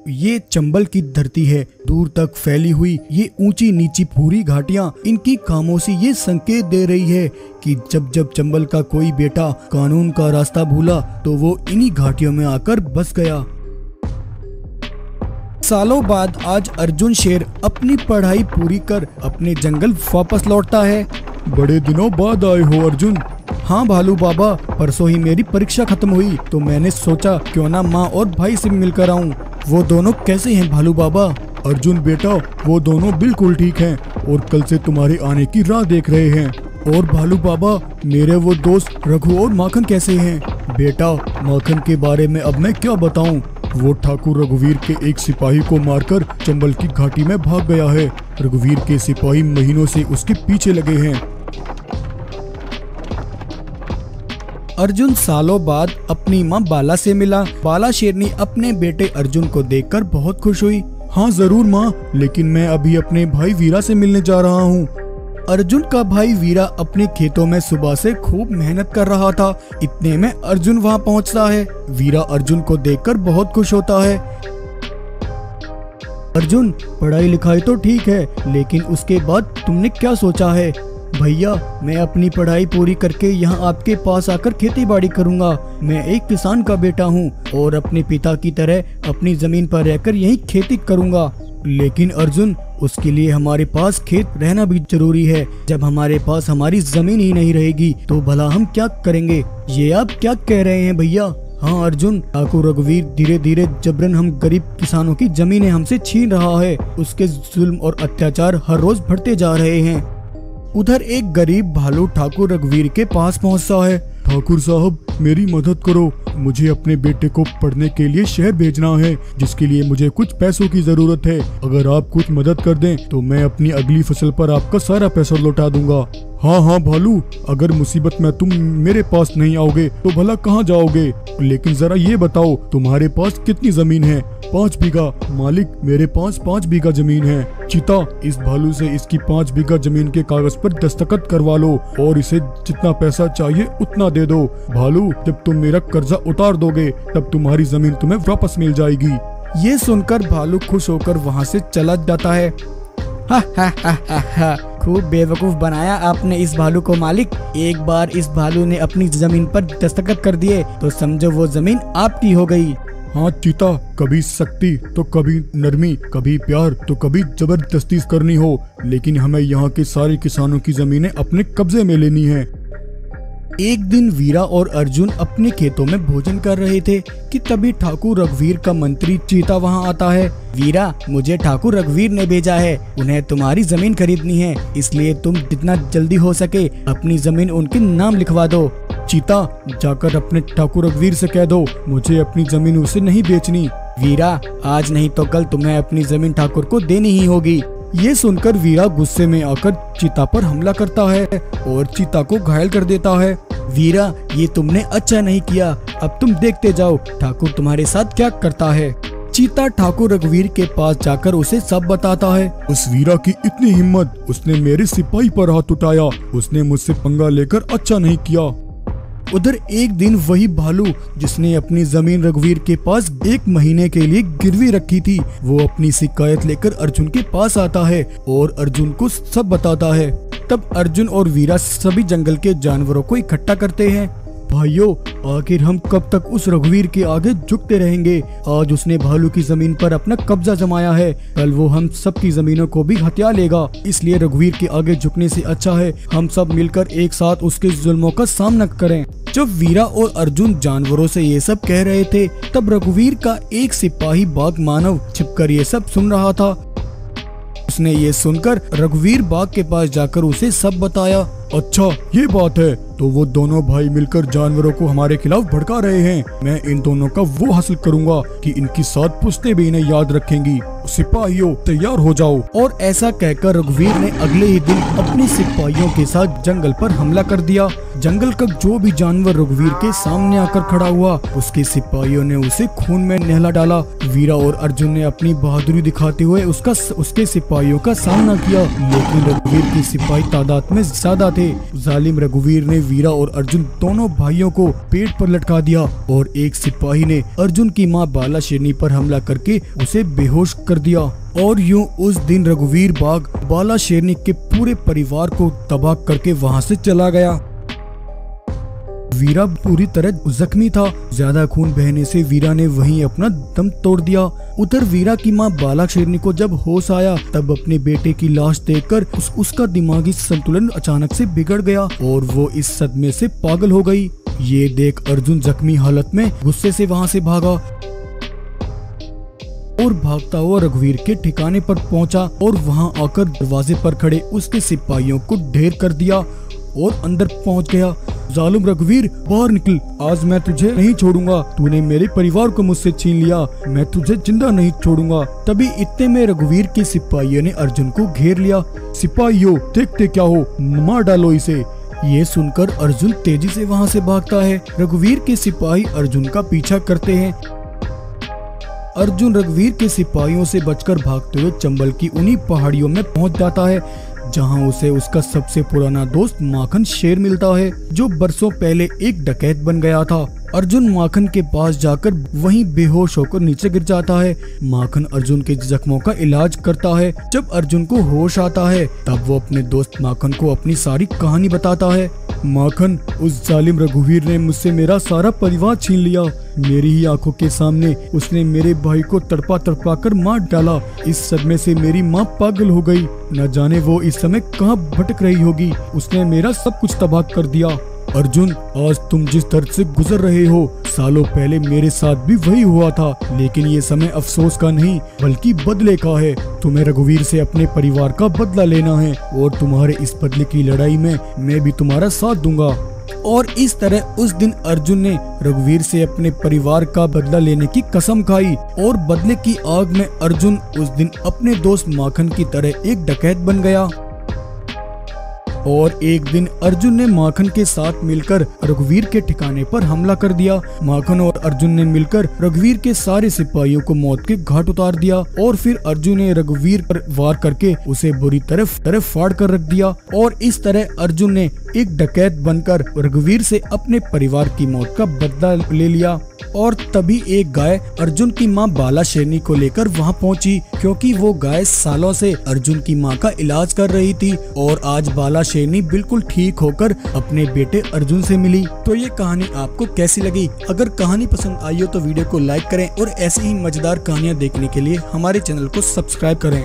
ये चंबल की धरती है, दूर तक फैली हुई ये ऊंची नीची भूरी घाटियां, इनकी खामोशी ये संकेत दे रही है कि जब जब चंबल का कोई बेटा कानून का रास्ता भूला तो वो इन्हीं घाटियों में आकर बस गया। सालों बाद आज अर्जुन शेर अपनी पढ़ाई पूरी कर अपने जंगल वापस लौटता है। बड़े दिनों बाद आए हो अर्जुन। हाँ भालू बाबा, परसों ही मेरी परीक्षा खत्म हुई तो मैंने सोचा क्यों ना माँ और भाई से मिलकर आऊँ। वो दोनों कैसे हैं भालू बाबा? अर्जुन बेटा, वो दोनों बिल्कुल ठीक हैं और कल से तुम्हारे आने की राह देख रहे हैं। और भालू बाबा, मेरे वो दोस्त रघु और माखन कैसे हैं? बेटा, माखन के बारे में अब मैं क्या बताऊं? वो ठाकुर रघुवीर के एक सिपाही को मारकर चंबल की घाटी में भाग गया है। रघुवीर के सिपाही महीनों से उसके पीछे लगे हैं। अर्जुन सालों बाद अपनी माँ बाला से मिला। बाला शेरनी अपने बेटे अर्जुन को देखकर बहुत खुश हुई। हाँ जरूर माँ, लेकिन मैं अभी अपने भाई वीरा से मिलने जा रहा हूँ। अर्जुन का भाई वीरा अपने खेतों में सुबह से खूब मेहनत कर रहा था। इतने में अर्जुन वहाँ पहुँचता है। वीरा अर्जुन को देखकर बहुत खुश होता है। अर्जुन, पढ़ाई लिखाई तो ठीक है, लेकिन उसके बाद तुमने क्या सोचा है? भैया, मैं अपनी पढ़ाई पूरी करके यहाँ आपके पास आकर खेती बाड़ी करूँगा। मैं एक किसान का बेटा हूँ और अपने पिता की तरह अपनी जमीन पर रहकर यहीं खेती करूँगा। लेकिन अर्जुन, उसके लिए हमारे पास खेत रहना भी जरूरी है। जब हमारे पास हमारी जमीन ही नहीं रहेगी तो भला हम क्या करेंगे? ये आप क्या कह रहे हैं भैया? हाँ अर्जुन, ठाकुर रघुवीर धीरे धीरे जबरन हम गरीब किसानों की जमीनें हमसे छीन रहा है। उसके जुल्म और अत्याचार हर रोज बढ़ते जा रहे हैं। उधर एक गरीब भालू ठाकुर रघुवीर के पास पहुंचता है। ठाकुर साहब, मेरी मदद करो। मुझे अपने बेटे को पढ़ने के लिए शहर भेजना है, जिसके लिए मुझे कुछ पैसों की जरूरत है। अगर आप कुछ मदद कर दें तो मैं अपनी अगली फसल पर आपका सारा पैसा लौटा दूंगा। हाँ हाँ भालू, अगर मुसीबत में तुम मेरे पास नहीं आओगे तो भला कहाँ जाओगे? लेकिन जरा ये बताओ, तुम्हारे पास कितनी जमीन है? 5 बीघा। मालिक, मेरे पास 5 बीघा जमीन है। चीता, इस भालू से इसकी 5 बीघा जमीन के कागज पर दस्तखत करवा लो और इसे जितना पैसा चाहिए उतना दे दो। भालू, जब तुम मेरा कर्जा उतार दोगे तब तुम्हारी जमीन तुम्हें वापस मिल जाएगी। ये सुनकर भालू खुश होकर वहाँ से चला जाता है। हा हा हा हा हा, खूब बेवकूफ बनाया आपने इस भालू को मालिक। एक बार इस भालू ने अपनी जमीन पर दस्तखत कर दिए तो समझो वो जमीन आपकी हो गई। हाँ चीता, कभी सख्ती तो कभी नरमी, कभी प्यार तो कभी जबरदस्ती करनी हो, लेकिन हमें यहाँ के सारे किसानों की जमीनें अपने कब्जे में लेनी है। एक दिन वीरा और अर्जुन अपने खेतों में भोजन कर रहे थे कि तभी ठाकुर रघुवीर का मंत्री चीता वहां आता है। वीरा, मुझे ठाकुर रघुवीर ने भेजा है। उन्हें तुम्हारी जमीन खरीदनी है, इसलिए तुम जितना जल्दी हो सके अपनी जमीन उनके नाम लिखवा दो। चीता, जाकर अपने ठाकुर रघुवीर से कह दो मुझे अपनी जमीन उसे नहीं बेचनी। वीरा, आज नहीं तो कल तुम्हें अपनी जमीन ठाकुर को देनी ही होगी। ये सुनकर वीरा गुस्से में आकर चीता पर हमला करता है और चीता को घायल कर देता है। वीरा, ये तुमने अच्छा नहीं किया। अब तुम देखते जाओ ठाकुर तुम्हारे साथ क्या करता है। चीता ठाकुर रघुवीर के पास जाकर उसे सब बताता है। उस वीरा की इतनी हिम्मत, उसने मेरे सिपाही पर हाथ उठाया। उसने मुझसे पंगा लेकर अच्छा नहीं किया। उधर एक दिन वही भालू जिसने अपनी जमीन रघुवीर के पास 1 महीने के लिए गिरवी रखी थी, वो अपनी शिकायत लेकर अर्जुन के पास आता है और अर्जुन को सब बताता है। तब अर्जुन और वीरा सभी जंगल के जानवरों को इकट्ठा करते हैं। भाइयों, आखिर हम कब तक उस रघुवीर के आगे झुकते रहेंगे? आज उसने भालू की जमीन पर अपना कब्जा जमाया है, कल वो हम सब की जमीनों को भी हथिया लेगा। इसलिए रघुवीर के आगे झुकने से अच्छा है हम सब मिलकर एक साथ उसके जुल्मों का सामना करें। जब वीरा और अर्जुन जानवरों से ये सब कह रहे थे, तब रघुवीर का एक सिपाही बाघ मानव छिपकर ये सब सुन रहा था। उसने ये सुनकर रघुवीर बाघ के पास जाकर उसे सब बताया। अच्छा, ये बात है, तो वो दोनों भाई मिलकर जानवरों को हमारे खिलाफ भड़का रहे हैं। मैं इन दोनों का वो हासिल करूंगा कि इनकी 7 पुश्तें भी इन्हें याद रखेंगी। सिपाहियों, तैयार हो जाओ। और ऐसा कहकर रघुवीर ने अगले ही दिन अपने सिपाहियों के साथ जंगल पर हमला कर दिया। जंगल का जो भी जानवर रघुवीर के सामने आकर खड़ा हुआ, उसके सिपाहियों ने उसे खून में नहला डाला। वीरा और अर्जुन ने अपनी बहादुरी दिखाते हुए उसके सिपाहियों का सामना किया, लेकिन रघुवीर के सिपाही तादाद में ज्यादा थे। जालिम रघुवीर ने वीरा और अर्जुन दोनों भाइयों को पेड़ पर लटका दिया और एक सिपाही ने अर्जुन की मां बाला शेरनी पर हमला करके उसे बेहोश कर दिया। और यूं उस दिन रघुवीर बाघ बाला शेरनी के पूरे परिवार को तबाह करके वहां से चला गया। वीरा पूरी तरह जख्मी था। ज्यादा खून बहने से वीरा ने वहीं अपना दम तोड़ दिया। उधर वीरा की मां बाला शेरनी को जब होश आया, तब अपने बेटे की लाश देखकर उसका दिमागी संतुलन अचानक से बिगड़ गया और वो इस सदमे से पागल हो गई। ये देख अर्जुन जख्मी हालत में गुस्से से वहां से भागा और भागता हुआ रघुवीर के ठिकाने पर पहुंचा और वहां आकर दरवाजे पर खड़े उसके सिपाहियों को ढेर कर दिया और अंदर पहुंच गया। जालिम रघुवीर, बाहर निकल, आज मैं तुझे नहीं छोड़ूंगा। तूने मेरे परिवार को मुझसे छीन लिया, मैं तुझे जिंदा नहीं छोड़ूंगा। तभी इतने में रघुवीर के सिपाहियों ने अर्जुन को घेर लिया। सिपाहियों, देखते क्या हो, मार डालो इसे। ये सुनकर अर्जुन तेजी से वहां से भागता है। रघुवीर के सिपाही अर्जुन का पीछा करते हैं। अर्जुन रघुवीर के सिपाहियों से बचकर भागते हुए चंबल की उन्हीं पहाड़ियों में पहुंच जाता है, जहां उसे उसका सबसे पुराना दोस्त माखन शेर मिलता है, जो बरसों पहले एक डकैत बन गया था। अर्जुन माखन के पास जाकर वहीं बेहोश होकर नीचे गिर जाता है। माखन अर्जुन के जख्मों का इलाज करता है। जब अर्जुन को होश आता है, तब वो अपने दोस्त माखन को अपनी सारी कहानी बताता है। माखन, उस जालिम रघुवीर ने मुझसे मेरा सारा परिवार छीन लिया। मेरी ही आंखों के सामने उसने मेरे भाई को तड़पा तड़पा कर मार डाला। इस सदमे से मेरी माँ पागल हो गई। न जाने वो इस समय कहाँ भटक रही होगी। उसने मेरा सब कुछ तबाह कर दिया। अर्जुन, आज तुम जिस दर्द से गुजर रहे हो, सालों पहले मेरे साथ भी वही हुआ था, लेकिन ये समय अफसोस का नहीं बल्कि बदले का है। तुम्हें रघुवीर से अपने परिवार का बदला लेना है और तुम्हारे इस बदले की लड़ाई में मैं भी तुम्हारा साथ दूंगा। और इस तरह उस दिन अर्जुन ने रघुवीर से अपने परिवार का बदला लेने की कसम खाई और बदले की आग में अर्जुन उस दिन अपने दोस्त माखन की तरह एक डकैत बन गया। और एक दिन अर्जुन ने माखन के साथ मिलकर रघुवीर के ठिकाने पर हमला कर दिया। माखन और अर्जुन ने मिलकर रघुवीर के सारे सिपाहियों को मौत के घाट उतार दिया और फिर अर्जुन ने रघुवीर पर वार करके उसे बुरी तरफ फाड़ कर रख दिया। और इस तरह अर्जुन ने एक डकैत बनकर रघुवीर से अपने परिवार की मौत का बदला ले लिया। और तभी एक गाय अर्जुन की मां बाला शेरनी को लेकर वहां पहुंची, क्योंकि वो गाय सालों से अर्जुन की मां का इलाज कर रही थी और आज बाला शेरनी बिल्कुल ठीक होकर अपने बेटे अर्जुन से मिली। तो ये कहानी आपको कैसी लगी? अगर कहानी पसंद आई हो तो वीडियो को लाइक करें और ऐसे ही मजेदार कहानियां देखने के लिए हमारे चैनल को सब्सक्राइब करें।